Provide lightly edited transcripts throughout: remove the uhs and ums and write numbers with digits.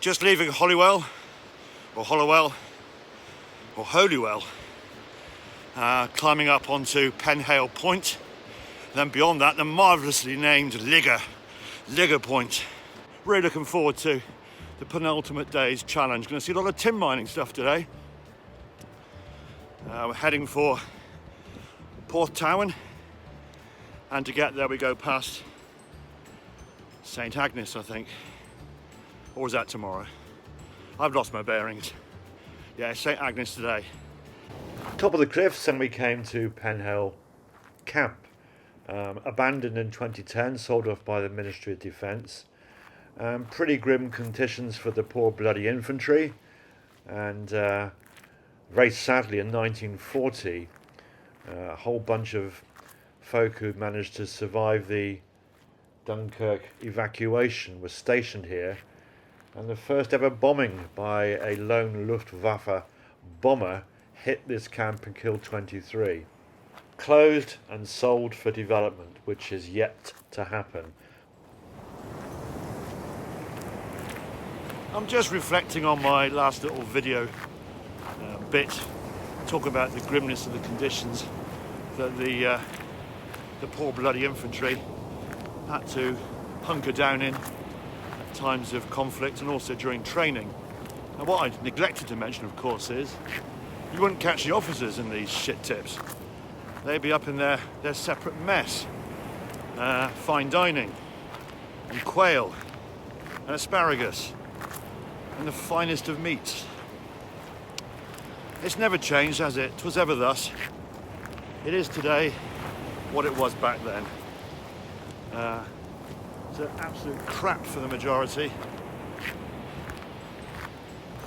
Just leaving Holywell, or Holywell, or Holywell, climbing up onto Penhale Point. Then beyond that, the marvellously named Ligger Point. Really looking forward to the penultimate day's challenge. Going to see a lot of tin mining stuff today. We're heading for Porthtowan, and to get there we go past St Agnes, I think. Or is that tomorrow? I've lost my bearings. Yeah, St Agnes today. Top of the cliffs, and we came to Penhale Camp. Abandoned in 2010, sold off by the Ministry of Defence. Pretty grim conditions for the poor bloody infantry, and very sadly in 1940 a whole bunch of folk who managed to survive the Dunkirk evacuation were stationed here, and the first ever bombing by a lone Luftwaffe bomber hit this camp and killed 23. Closed and sold for development, which is yet to happen. I'm just reflecting on my last little video bit, talking about the grimness of the conditions that the poor bloody infantry had to hunker down in at times of conflict and also during training. And what I neglected to mention, of course, is you wouldn't catch the officers in these shit tips. They'd be up in their separate mess. Fine dining, and quail, and asparagus, and the finest of meats. It's never changed, has it? 'Twas ever thus. It is today what it was back then. It's an absolute crap for the majority.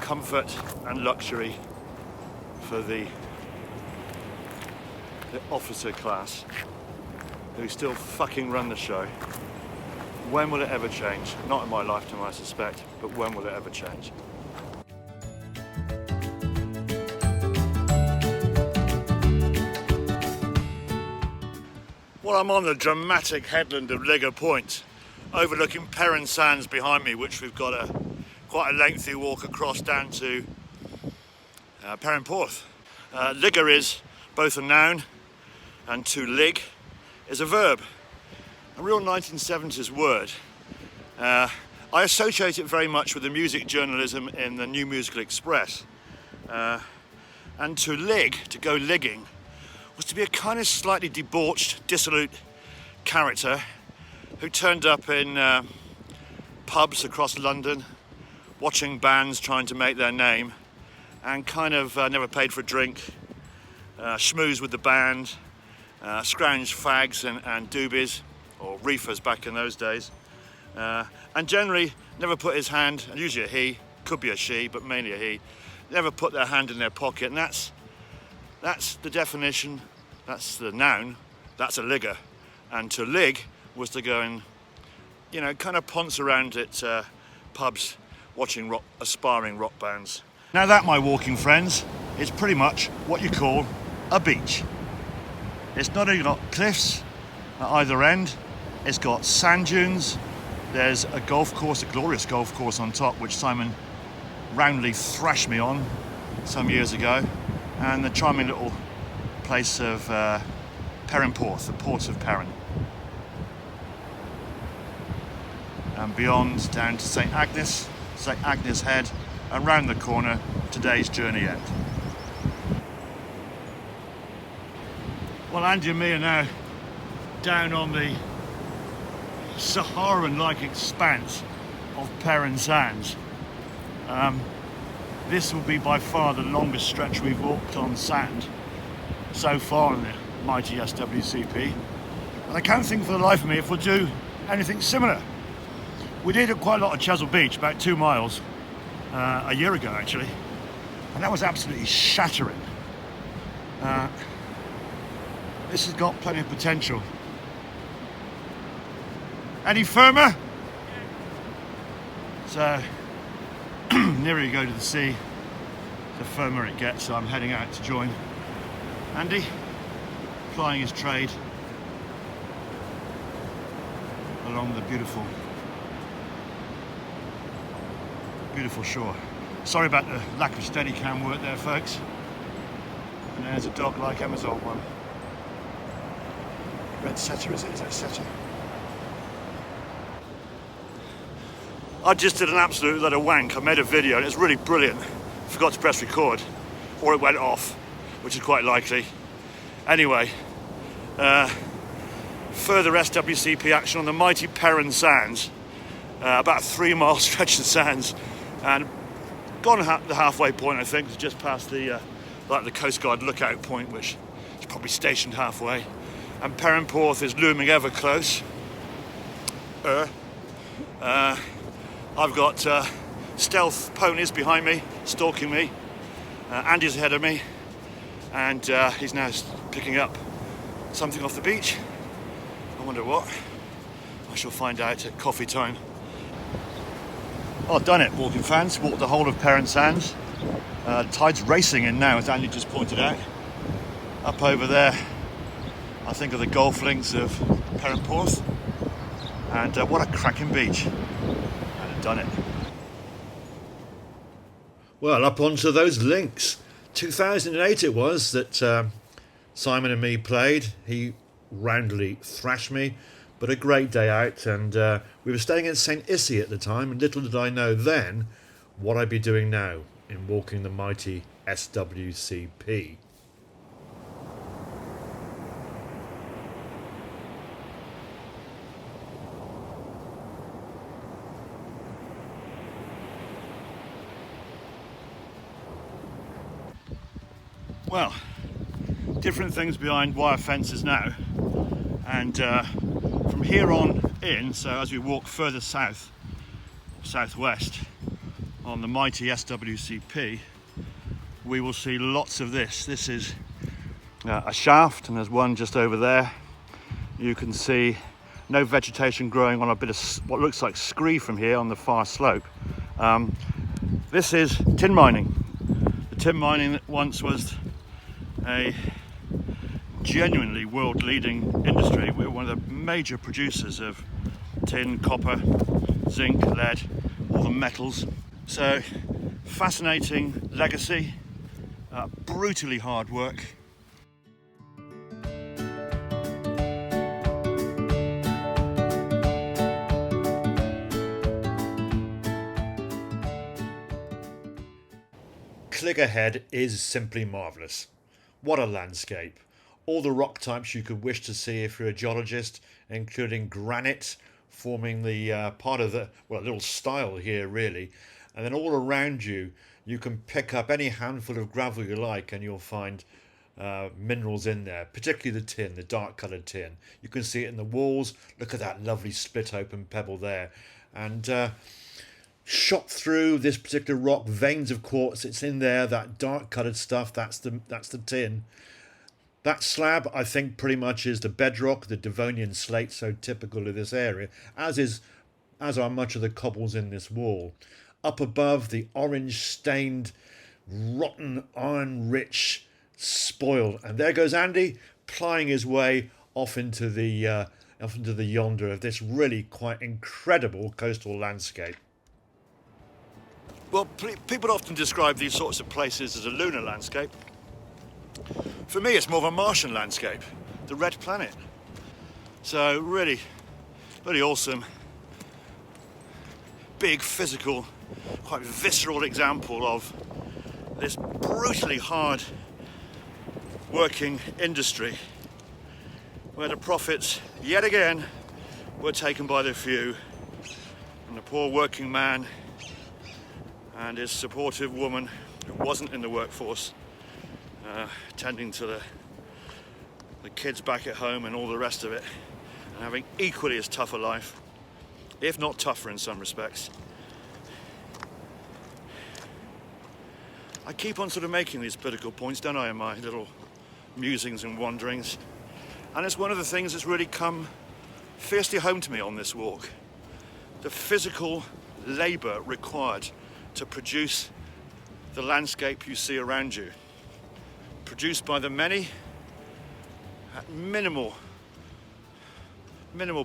Comfort and luxury for the officer class who still fucking run the show. When will it ever change? Not in my lifetime, I suspect, but when will it ever change? Well, I'm on the dramatic headland of Ligger Point, overlooking Perrin Sands behind me, which we've got quite a lengthy walk across down to Perrin Porth. Ligger is both a noun, and to lig is a verb, a real 1970s word. I associate it very much with the music journalism in the New Musical Express. And to lig, to go ligging, was to be a kind of slightly debauched, dissolute character who turned up in pubs across London, watching bands trying to make their name, and kind of never paid for a drink, schmoozed with the band, scrounged fags and doobies, or reefers back in those days, and generally never put his hand, and usually a he, could be a she, but mainly a he, never put their hand in their pocket. And that's the definition, that's the noun, that's a ligger. And to lig was to go and, kind of ponce around at pubs watching aspiring rock bands. Now that, my walking friends, is pretty much what you call a beach. It's not only got cliffs at either end, it's got sand dunes, there's a golf course, a glorious golf course on top, which Simon roundly thrashed me on some years ago, and the charming little place of Perrin Porth, the port of Perrin. And beyond down to St Agnes Head, and round the corner, today's journey end. Well, Andy and me are now down on the Saharan-like expanse of Perrin Sands. This will be by far the longest stretch we've walked on sand so far in the mighty SWCP, and I can't think for the life of me if we'll do anything similar. We did quite a lot of Chesil Beach, about 2 miles, a year ago actually, and that was absolutely shattering. This has got plenty of potential. Any firmer? So, nearer you go to the sea, the firmer it gets, so I'm heading out to join Andy, plying his trade along the beautiful Beautiful shore. Sorry about the lack of steady cam work there, folks. And there's a dog like Emma's old one. Red setter, is it? Is that setter? I just did an absolute lot of wank. I made a video and it's really brilliant. Forgot to press record, or it went off, which is quite likely. Anyway, further SWCP action on the mighty Penhale Sands, about a 3-mile stretch of sands, and gone the halfway point. I think it's just past the like the Coast Guard lookout point, which is probably stationed halfway, and Penhale Point is looming ever close. I've got stealth ponies behind me, stalking me. Andy's ahead of me, and he's now picking up something off the beach. I wonder what. I shall find out at coffee time. Oh, done it, walking fans. Walked the whole of Penhale Sands. Tide's racing in now, as Andy just pointed out. Up over there, I think of the golf links of Penhale Point. And what a cracking beach. And I've done it. Well, up onto those links. 2008 it was that Simon and me played. He roundly thrashed me, but a great day out, and we were staying in St Issy at the time, and little did I know then what I'd be doing now in walking the mighty SWCP. Well, different things behind wire fences now, and from here on in, so as we walk further south, southwest on the mighty SWCP, we will see lots of this. This is a shaft, and there's one just over there. You can see no vegetation growing on a bit of what looks like scree from here on the far slope. This is tin mining. The tin mining that once was a genuinely world-leading industry. We're one of the major producers of tin, copper, zinc, lead, all the metals. So, fascinating legacy, brutally hard work. Click ahead is simply marvellous. What a landscape. All the rock types you could wish to see if you're a geologist, including granite, forming the part of the, well, a little style here really. And then all around you, you can pick up any handful of gravel you like and you'll find minerals in there, particularly the tin, the dark coloured tin. You can see it in the walls. Look at that lovely split open pebble there. And shot through this particular rock, veins of quartz, it's in there, that dark coloured stuff, that's the tin. That slab, I think, pretty much is the bedrock, the Devonian slate, so typical of this area, as are much of the cobbles in this wall. Up above, the orange-stained, rotten, iron-rich spoil, and there goes Andy, plying his way off into the yonder of this really quite incredible coastal landscape. Well, people often describe these sorts of places as a lunar landscape. For me, it's more of a Martian landscape, the red planet. So really, really awesome, big, physical, quite visceral example of this brutally hard working industry where the profits, yet again, were taken by the few, and the poor working man and his supportive woman who wasn't in the workforce, tending to the kids back at home and all the rest of it, and having equally as tough a life, if not tougher in some respects. I keep on sort of making these political points, don't I, in my little musings and wanderings, and it's one of the things that's really come fiercely home to me on this walk. The physical labour required to produce the landscape you see around you, produced by the many at minimal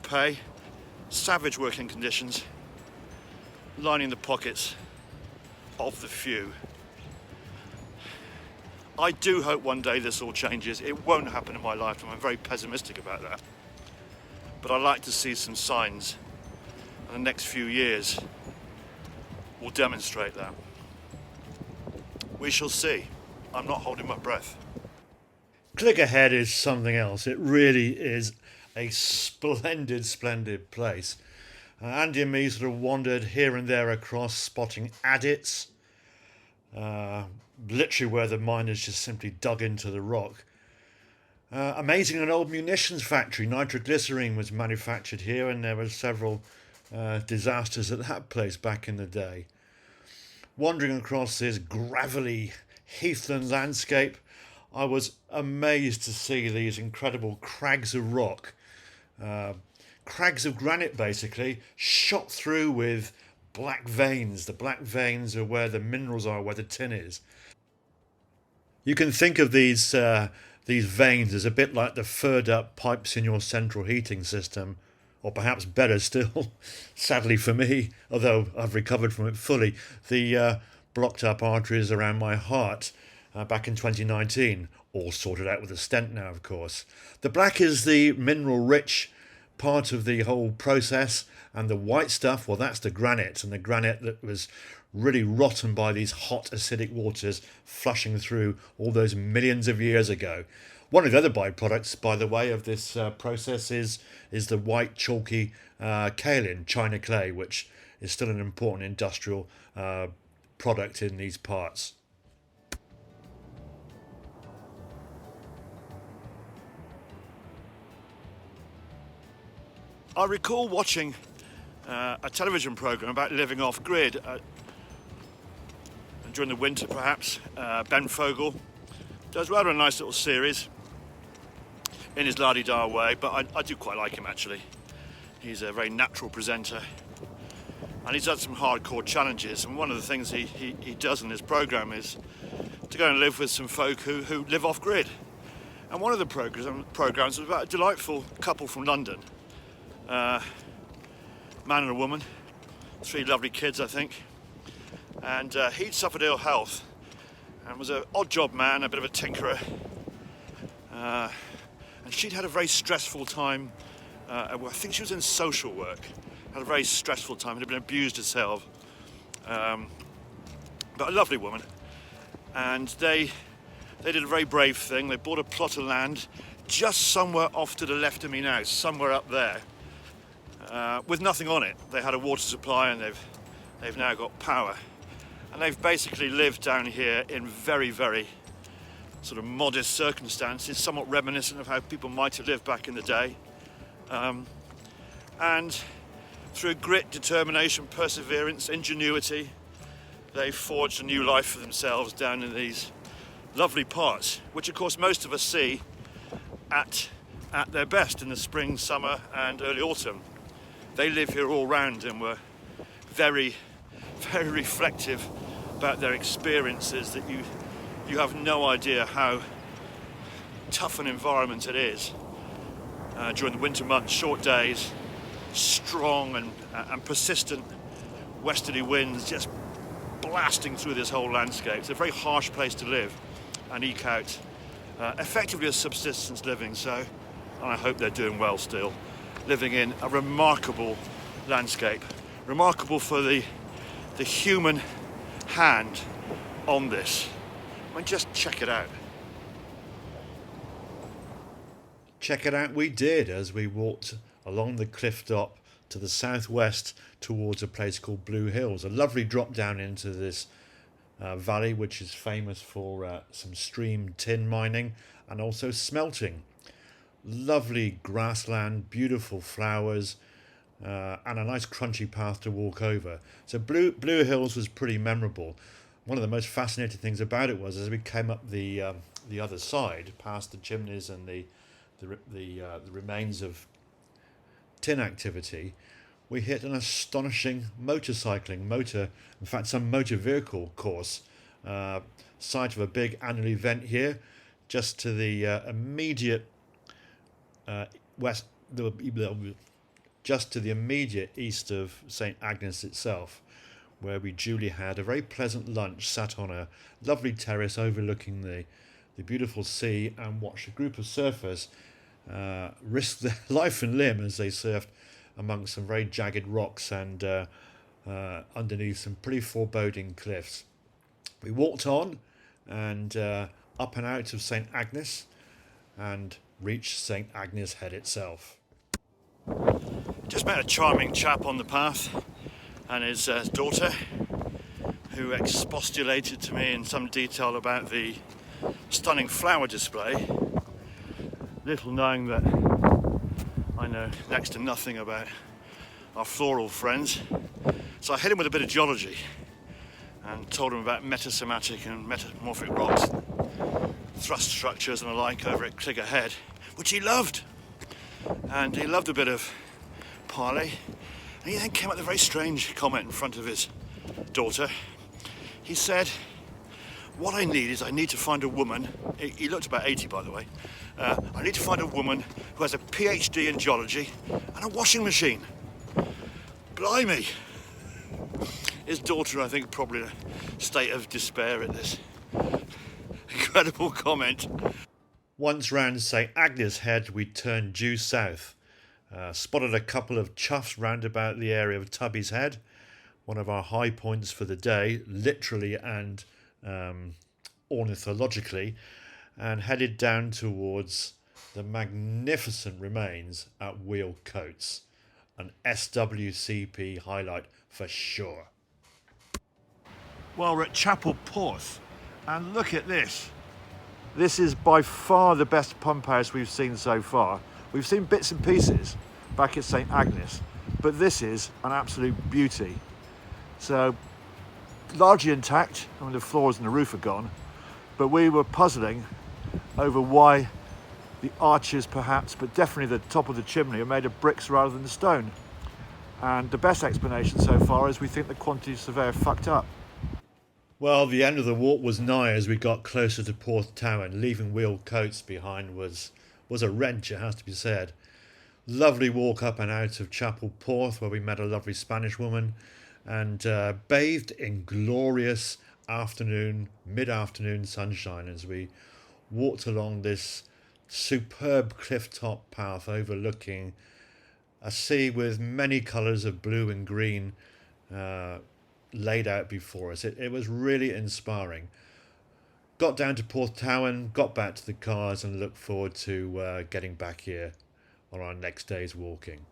pay, savage working conditions, lining the pockets of the few. I do hope one day this all changes. It won't happen in my lifetime. I'm very pessimistic about that. But I'd like to see some signs in the next few years will demonstrate that. We shall see. I'm not holding my breath. Click Ahead is something else. It really is a splendid, splendid place. Andy and me sort of wandered here and there across, spotting adits, literally where the miners just simply dug into the rock. Amazing, an old munitions factory. Nitroglycerine was manufactured here, and there were several disasters at that place back in the day. Wandering across this gravelly heathland landscape, I was amazed to see these incredible crags of rock, crags of granite basically, shot through with black veins. The black veins are where the minerals are, where the tin is. You can think of these veins as a bit like the furred up pipes in your central heating system, or perhaps better still, sadly for me, although I've recovered from it fully, the blocked up arteries around my heart back in 2019, all sorted out with a stent now, of course. The black is the mineral rich part of the whole process, and the white stuff, well, that's the granite, and the granite that was really rotten by these hot acidic waters flushing through all those millions of years ago. One of the other byproducts, by the way, of this process is the white chalky kaolin, China clay, which is still an important industrial product in these parts. I recall watching a television programme about living off-grid during the winter, perhaps. Ben Fogle does rather a nice little series in his la-di-da way, but I do quite like him actually. He's a very natural presenter, and he's had some hardcore challenges, and one of the things he does in his programme is to go and live with some folk who live off-grid. And one of the programmes was about a delightful couple from London, man and a woman, 3 lovely kids I think, and he'd suffered ill health and was an odd job man, a bit of a tinkerer, and she'd had a very stressful time. I think she was in social work, had a very stressful time, had been abused herself, but a lovely woman. And they did a very brave thing. They bought a plot of land just somewhere off to the left of me now, somewhere up there, with nothing on it. They had a water supply, and they've now got power. And they've basically lived down here in very, very sort of modest circumstances, somewhat reminiscent of how people might have lived back in the day. And through grit, determination, perseverance, ingenuity, they forged a new life for themselves down in these lovely parts, which of course most of us see at their best in the spring, summer and early autumn. They live here all round and were very, very reflective about their experiences, that you have no idea how tough an environment it is during the winter months. Short days, strong and persistent westerly winds just blasting through this whole landscape. It's a very harsh place to live and eke out effectively a subsistence living, and I hope they're doing well still, living in a remarkable landscape, remarkable for the human hand on this. I mean, just check it out. Check it out we did as we walked along the cliff top to the southwest towards a place called Blue Hills, a lovely drop down into this valley, which is famous for some stream tin mining and also smelting. Lovely grassland, beautiful flowers, and a nice crunchy path to walk over. So Blue Hills was pretty memorable. One of the most fascinating things about it was, as we came up the other side, past the chimneys and the remains of tin activity, we hit an astonishing some motor vehicle course, site of a big annual event here, just to the immediate just to the immediate east of St Agnes itself, where we duly had a very pleasant lunch, sat on a lovely terrace overlooking the beautiful sea, and watched a group of surfers risk their life and limb as they surfed amongst some very jagged rocks and underneath some pretty foreboding cliffs. We walked on and up and out of St Agnes and reached St Agnes Head itself. Just met a charming chap on the path and his daughter, who expostulated to me in some detail about the stunning flower display, little knowing that I know next to nothing about our floral friends. So I hit him with a bit of geology and told him about metasomatic and metamorphic rocks, thrust structures and the like over at Cligger Head, which he loved. And he loved a bit of parley. And he then came up with a very strange comment in front of his daughter. He said, what I need is I need to find a woman, he looked about 80 by the way, I need to find a woman who has a PhD in geology and a washing machine. Blimey! His daughter, I think, probably in a state of despair at this incredible comment. Once round St Agnes Head, we turned due south. Spotted a couple of chuffs round about the area of Tubby's Head, one of our high points for the day, literally and ornithologically, and headed down towards the magnificent remains at Wheel Coats, an SWCP highlight for sure. Well, we're at Chapel Porth, and look at this. This is by far the best pump house we've seen so far. We've seen bits and pieces back at St Agnes, but this is an absolute beauty. So, largely intact, I mean the floors and the roof are gone, but we were puzzling over why the arches perhaps, but definitely the top of the chimney, are made of bricks rather than stone. And the best explanation so far is we think the quantity surveyor fucked up. Well, the end of the walk was nigh as we got closer to Porthtowan. Leaving Wheel Coats behind was a wrench, it has to be said. Lovely walk up and out of Chapel Porth, where we met a lovely Spanish woman and bathed in glorious mid-afternoon sunshine as we walked along this superb cliff-top path overlooking a sea with many colours of blue and green laid out before us. It was really inspiring. Got down to Porthtowan, got back to the cars and looked forward to getting back here on our next day's walking.